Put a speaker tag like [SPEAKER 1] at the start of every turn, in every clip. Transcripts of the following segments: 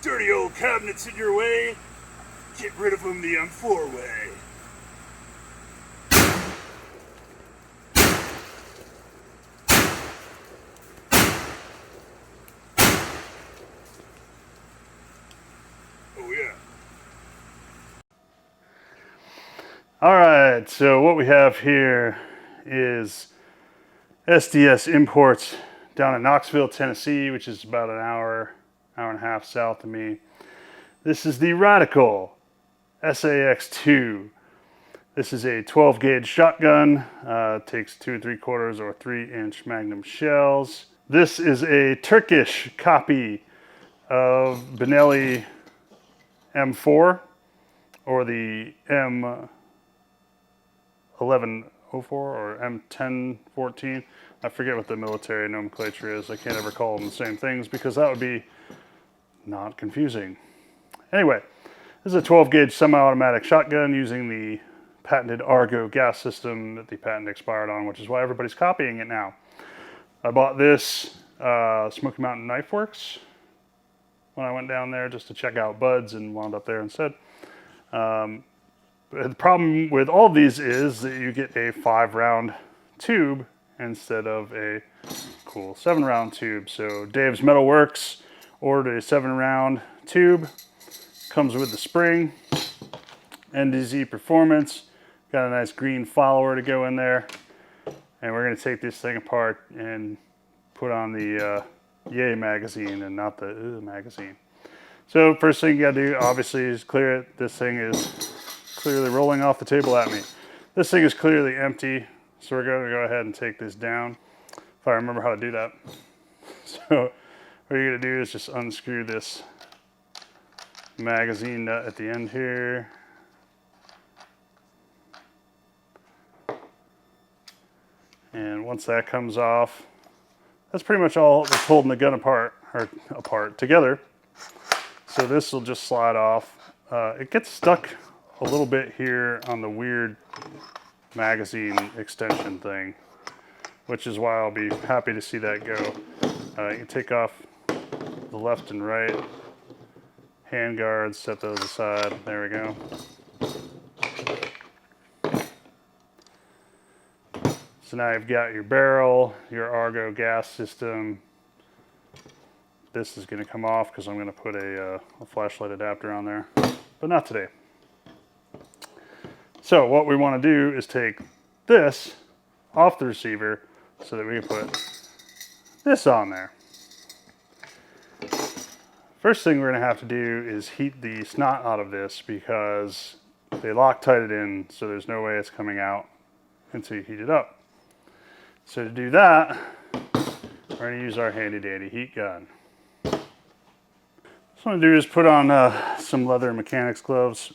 [SPEAKER 1] dirty old cabinets in your way, get rid of them the M4 way. Oh yeah. Alright, so what we have here is SDS imports down in Knoxville, Tennessee, which is about an hour and a half south of me. This is the Radikal SAX-2. This is a 12 gauge shotgun. Takes 2 3/4 or 3-inch Magnum shells. This is a Turkish copy of Benelli M4 or the M1104 or M1014. I forget what the military nomenclature is. I can't ever call them the same things because that would be not confusing. Anyway, this is a 12 gauge semi-automatic shotgun using the patented Argo gas system that the patent expired on, which is why everybody's copying it now. I bought this Smoky Mountain Knife Works when I went down there just to check out buds and wound up there instead. The problem with all of these is that you get a 5-round tube instead of a cool 7-round tube. So Dave's Metal Works ordered a 7-round tube. Comes with the spring. NDZ Performance. Got a nice green follower to go in there. And we're going to take this thing apart and put on the Yay magazine and not the magazine. So first thing you got to do obviously is clear it. This thing is clearly rolling off the table at me. This thing is clearly empty. So we're going to go ahead and take this down, if I remember how to do that. So what you're going to do is just unscrew this magazine nut at the end here. And once that comes off, that's pretty much all that's holding the gun apart together. So this will just slide off. It gets stuck a little bit here on the weird magazine extension thing, which is why I'll be happy to see that go. You can take off the left and right hand guards, set those aside. There we go. So now you've got your barrel, your Argo gas system. This is going to come off because I'm going to put a flashlight adapter on there, but not today. So what we want to do is take this off the receiver so that we can put this on there. First thing we're going to have to do is heat the snot out of this because they Loctite it in, so there's no way it's coming out until you heat it up. So to do that, we're going to use our handy dandy heat gun. What I'm going to do is put on some leather mechanics gloves.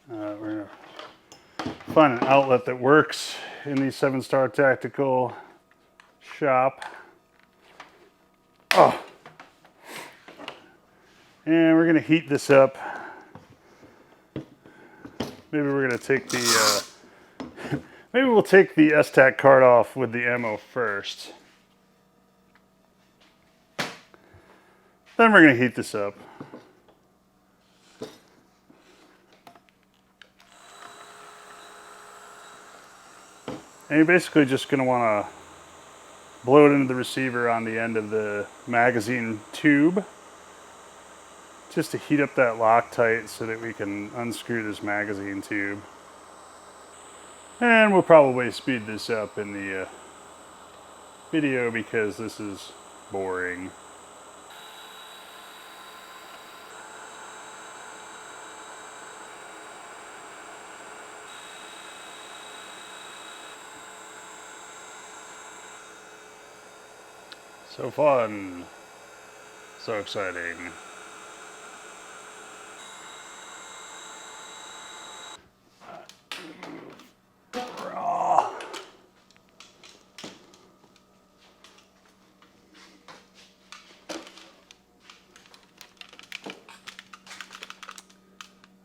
[SPEAKER 1] We're going to find an outlet that works in the 7-Star Tactical shop. Oh. And we're going to heat this up. Maybe we're going to take the, maybe we'll take the STAC card off with the ammo first. Then we're going to heat this up. And you're basically just going to want to blow it into the receiver on the end of the magazine tube, just to heat up that Loctite so that we can unscrew this magazine tube. And we'll probably speed this up in the video because this is boring. So fun, so exciting.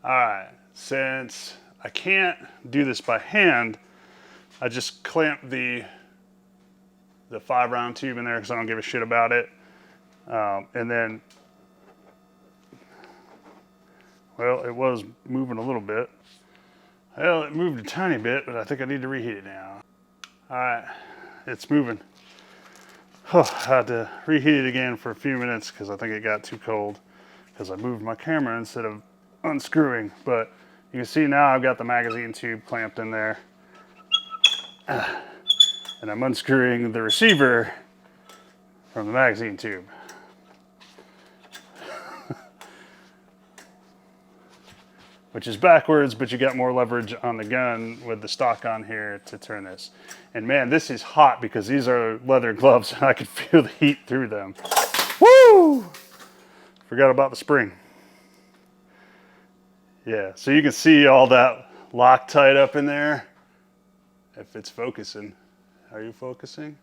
[SPEAKER 1] Alright, since I can't do this by hand, I just clamp the the 5-round tube in there because I don't give a shit about it. And then, well, it was moving a little bit. Well, it moved a tiny bit, but I think I need to reheat it now. All right, it's moving. Oh, I had to reheat it again for a few minutes because I think it got too cold because I moved my camera instead of unscrewing. But you can see now I've got the magazine tube clamped in there. And I'm unscrewing the receiver from the magazine tube. Which is backwards, but you got more leverage on the gun with the stock on here to turn this. And man, this is hot because these are leather gloves and I can feel the heat through them. Woo! Forgot about the spring. Yeah, so you can see all that Loctite up in there. If it's focusing. Are you focusing?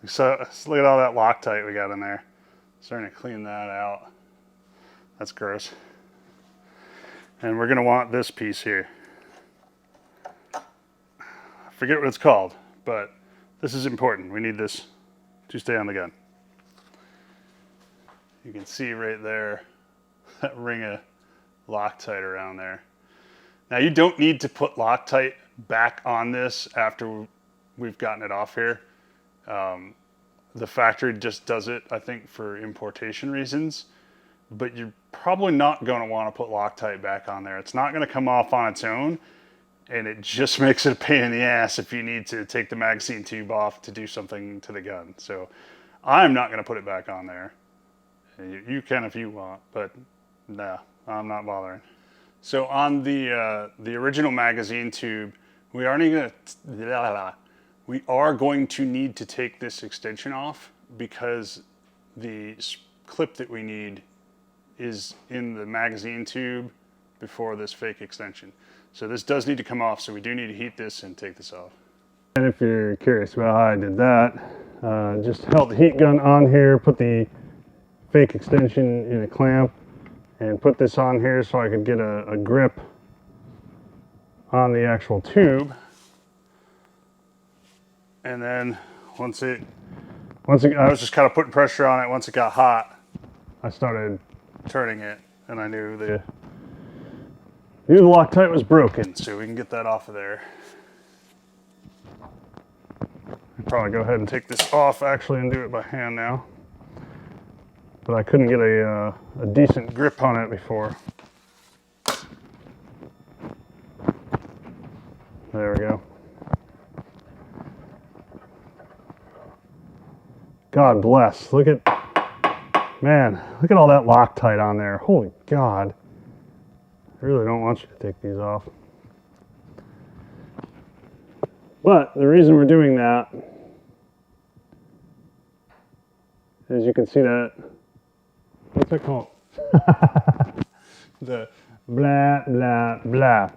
[SPEAKER 1] So look at all that Loctite we got in there. Starting to clean that out. That's gross. And we're gonna want this piece here. I forget what it's called, but this is important. We need this to stay on the gun. You can see right there, that ring of Loctite around there. Now you don't need to put Loctite back on this after we've gotten it off here. The factory just does it, I think, for importation reasons. But you're probably not going to want to put Loctite back on there. It's not going to come off on its own, and it just makes it a pain in the ass if you need to take the magazine tube off to do something to the gun. So I'm not going to put it back on there. You can if you want, but no, I'm not bothering. So on the original magazine tube, we are going to need to take this extension off because the clip that we need is in the magazine tube before this fake extension. So this does need to come off, so we do need to heat this and take this off. And if you're curious about how I did that, just held the heat gun on here, put the fake extension in a clamp, and put this on here so I could get a grip on the actual tube. And then once it, I was just kind of putting pressure on it. Once it got hot, I started turning it, and I knew the Loctite was broken, so we can get that off of there. I'll probably go ahead and take this off actually and do it by hand now. But I couldn't get a decent grip on it before. There we go. God bless. Look at, man, look at all that Loctite on there. Holy God. I really don't want you to take these off. But the reason we're doing that is you can see that, what's that called? The blah, blah, blah.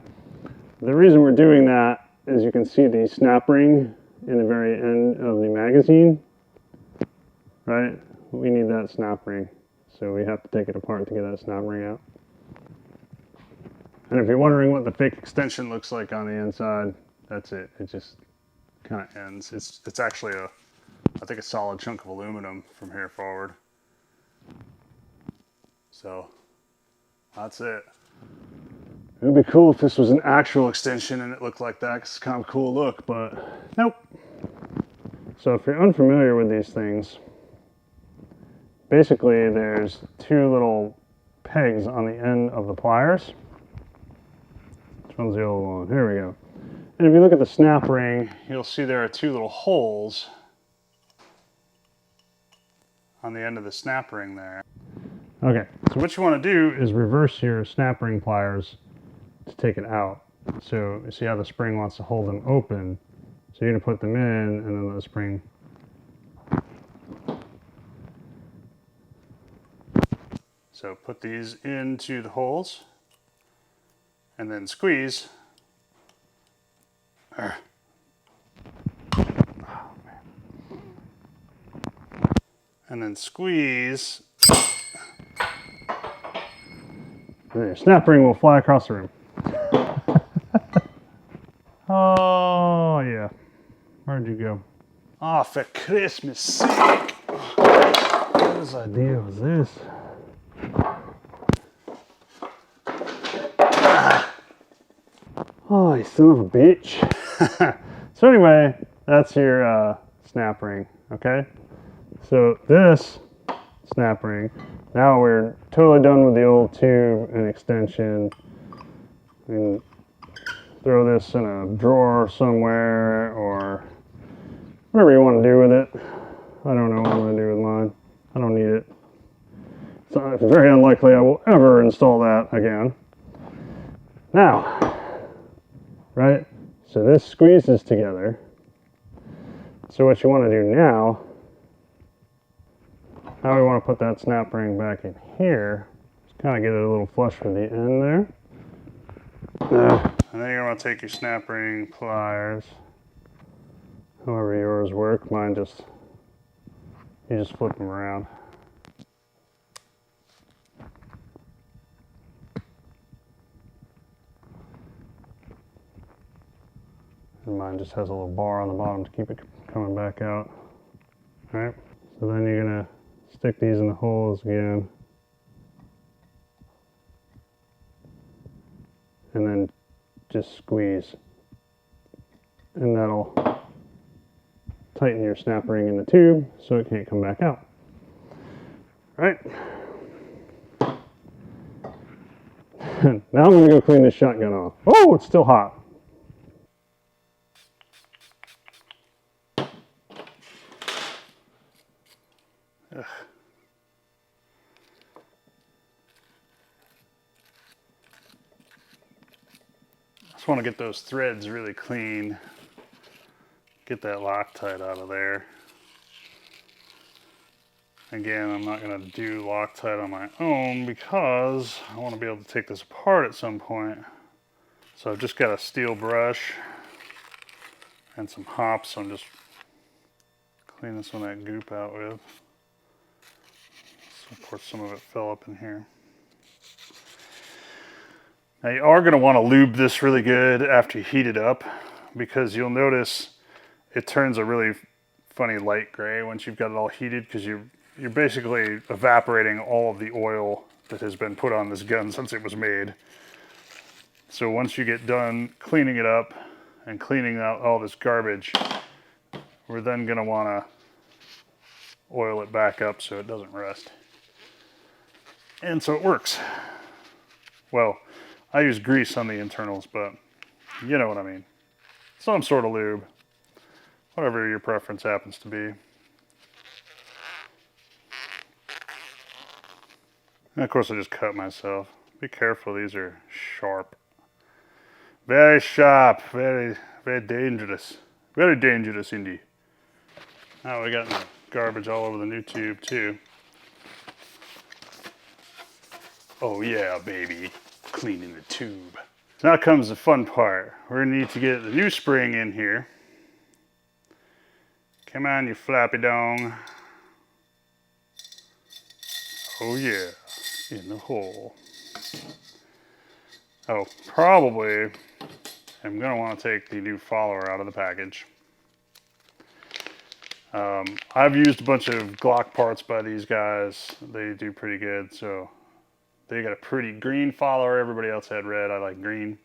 [SPEAKER 1] The reason we're doing that is you can see the snap ring in the very end of the magazine, right? We need that snap ring. So we have to take it apart to get that snap ring out. And if you're wondering what the fake extension looks like on the inside, that's it. It just kind of ends. It's actually I think a solid chunk of aluminum from here forward. So that's it. It would be cool if this was an actual extension and it looked like that, 'cause it's kind of a cool look, but nope. So if you're unfamiliar with these things, basically there's two little pegs on the end of the pliers. Which one's the old one? Here we go. And if you look at the snap ring, you'll see there are two little holes on the end of the snap ring there. Okay, so what you want to do is reverse your snap ring pliers to take it out. So you see how the spring wants to hold them open. So you're going to put them in and then let the spring. So put these into the holes and then squeeze. Oh, man. And then squeeze. And your snap ring will fly across the room. Oh yeah, where'd you go? Oh, for Christmas sake. Whose idea was this? Oh, you son of a bitch. So anyway, that's your snap ring, okay? So this snap ring, now we're totally done with the old tube and extension. And throw this in a drawer somewhere or whatever you want to do with it. I don't know what I'm going to do with mine. I don't need it. So it's very unlikely I will ever install that again. Now, right? So this squeezes together. So what you want to do now we want to put that snap ring back in here. Just kind of get it a little flush with the end there. And then you're going to take your snap ring pliers, however yours work. Mine you just flip them around. And mine just has a little bar on the bottom to keep it coming back out. All right, so then you're going to stick these in the holes again. And then just squeeze. And that'll tighten your snap ring in the tube so it can't come back out. All right. Now I'm going to go clean this shotgun off. Oh, it's still hot. Ugh. Just want to get those threads really clean. Get that Loctite out of there. Again, I'm not going to do Loctite on my own because I want to be able to take this apart at some point. So I've just got a steel brush and some hops. So I'm just cleaning some of that goop out with. So of course some of it fell up in here. Now you are going to want to lube this really good after you heat it up, because you'll notice it turns a really funny light gray once you've got it all heated, because you're basically evaporating all of the oil that has been put on this gun since it was made. So once you get done cleaning it up and cleaning out all this garbage, we're then going to want to oil it back up so it doesn't rust. And so it works. Well, I use grease on the internals, but you know what I mean. Some sort of lube, whatever your preference happens to be. And of course I just cut myself. Be careful, these are sharp. Very sharp, very, very dangerous. Very dangerous indeed. Now we got garbage all over the new tube too. Oh yeah, baby. Cleaning the tube. Now comes the fun part. We're gonna need to get the new spring in here. Come on, you flappy dong. Oh yeah, in the hole. Oh, probably I'm gonna want to take the new follower out of the package. I've used a bunch of Glock parts by these guys. They do pretty good, so they got a pretty green follower. Everybody else had red. I like green.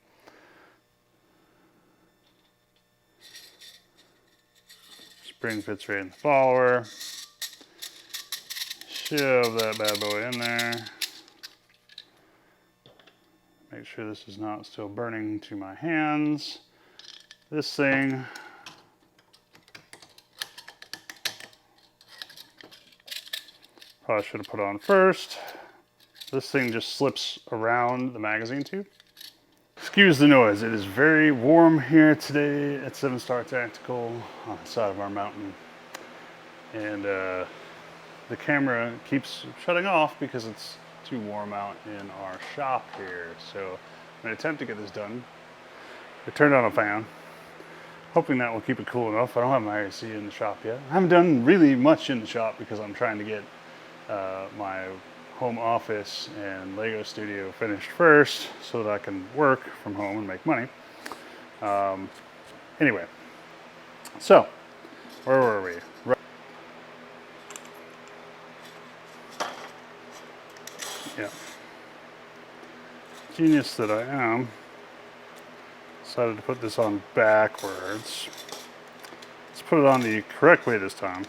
[SPEAKER 1] Spring fits right in the follower. Shove that bad boy in there. Make sure this is not still burning to my hands. This thing probably should have put on first. This thing just slips around the magazine tube. Excuse the noise, it is very warm here today at 7 Star Tactical on the side of our mountain. And the camera keeps shutting off because it's too warm out in our shop here. So I'm going to attempt to get this done. I turned on a fan, hoping that will keep it cool enough. I don't have my AC in the shop yet. I haven't done really much in the shop because I'm trying to get my home office and Lego studio finished first so that I can work from home and make money. Anyway, so Where were we? Right. Yeah. Genius that I am. Decided to put this on backwards. Let's put it on the correct way this time.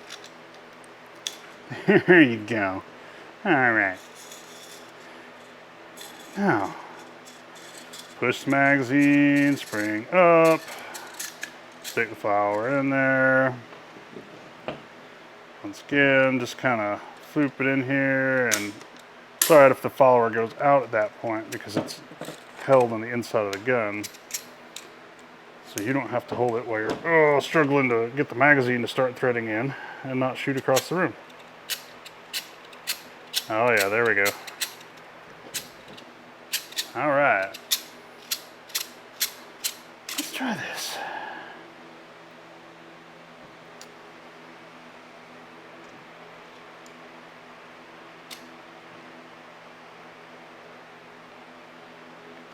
[SPEAKER 1] There you go. Alright. Now, push the magazine, spring up, stick the flower in there. Once again, just kind of floop it in here, and it's alright if the follower goes out at that point because it's held on the inside of the gun. So you don't have to hold it while you're struggling to get the magazine to start threading in and not shoot across the room. Oh yeah, there we go. Alright. Let's try this.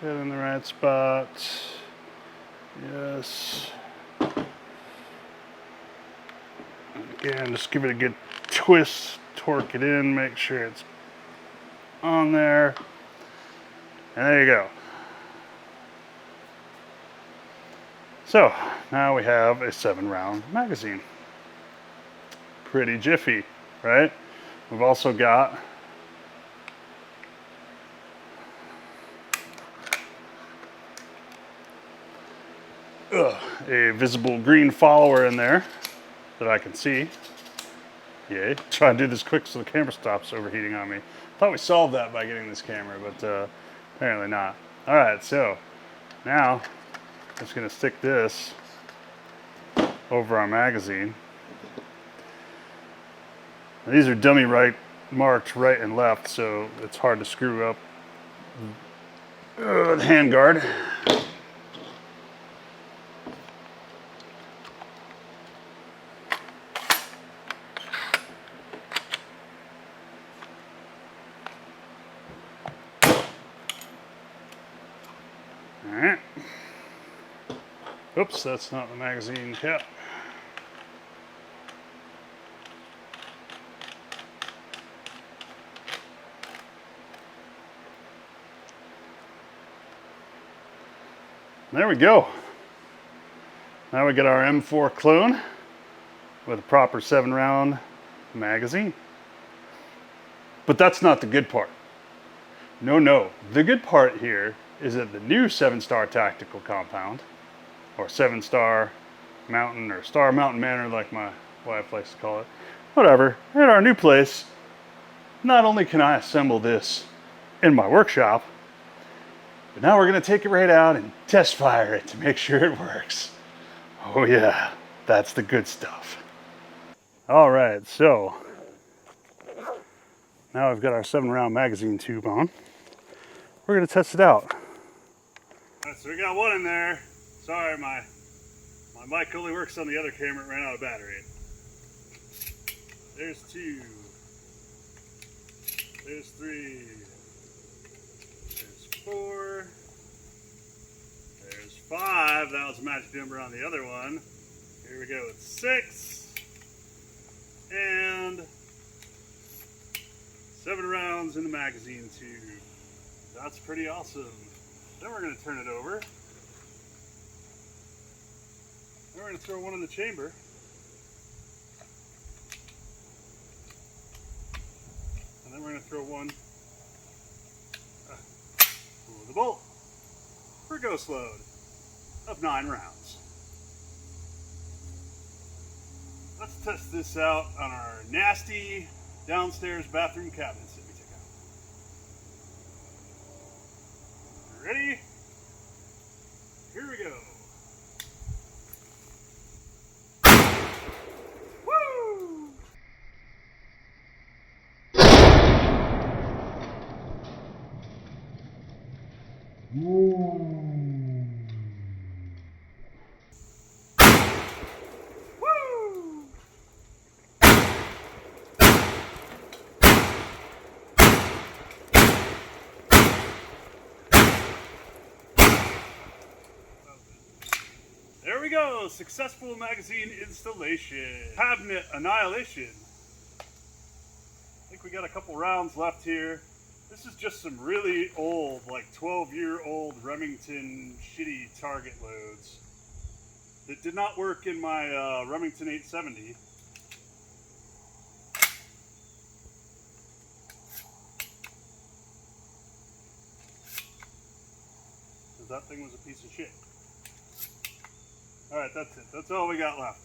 [SPEAKER 1] Get in the right spot. Yes. Again, just give it a good twist, torque it in, make sure it's on there. And there you go. So, now we have a 7-round magazine. Pretty jiffy, right? We've also got a visible green follower in there that I can see. Yay. Try and do this quick so the camera stops overheating on me. Thought we solved that by getting this camera, but apparently not. Alright, so now I'm just going to stick this over our magazine. Now, these are dummy marked right and left, so it's hard to screw up the handguard. Alright. Oops, that's not the magazine cap. There we go. Now we get our M4 clone with a proper 7-round magazine. But that's not the good part. No. The good part here is that the new 7-star tactical compound, or 7-star mountain, or star mountain manor like my wife likes to call it, whatever, at our new place, not only can I assemble this in my workshop, but now we're going to take it right out and test fire it to make sure it works. Oh yeah, that's the good stuff. Alright, so now I've got our 7-round magazine tube on. We're going to test it out. Alright, so we got one in there. Sorry, my mic only works on the other camera. It ran out of battery. There's 2. There's 3. There's 4. There's 5. That was a magic number on the other one. Here we go with 6. And 7 rounds in the magazine tube. That's pretty awesome. Then we're going to turn it over. Then we're going to throw one in the chamber. And then we're going to throw one with the bolt for a ghost load of 9 rounds. Let's test this out on our nasty downstairs bathroom cabinets that we took out. Ready? Here we go. There we go, successful magazine installation. Cabinet annihilation. I think we got a couple rounds left here. This is just some really old, like 12-year-old Remington shitty target loads that did not work in my Remington 870. Because that thing was a piece of shit. Alright, that's it. That's all we got left.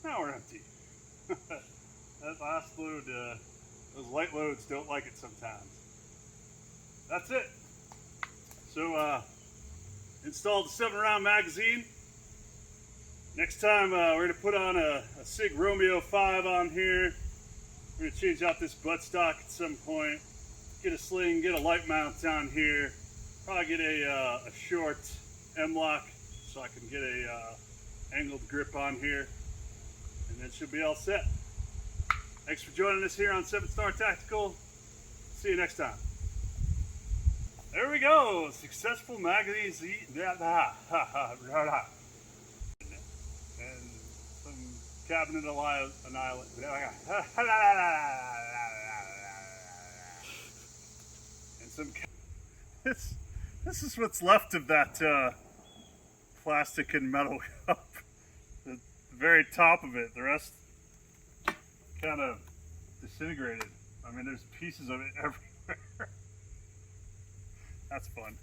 [SPEAKER 1] Now we're empty. That last load, those light loads don't like it sometimes. That's it. So, installed the 7-round magazine. Next time, we're going to put on a SIG Romeo 5 on here. We're going to change out this buttstock at some point. Get a sling, get a light mount down here. Probably get a short M-lock so I can get a angled grip on here. And then should be all set. Thanks for joining us here on 7-Star Tactical. See you next time. There we go. Successful magazine. And some cabinet annihilation. And some. This is what's left of that plastic and metal cup. The very top of it. The rest kind of disintegrated. I mean, there's pieces of it everywhere. That's fun.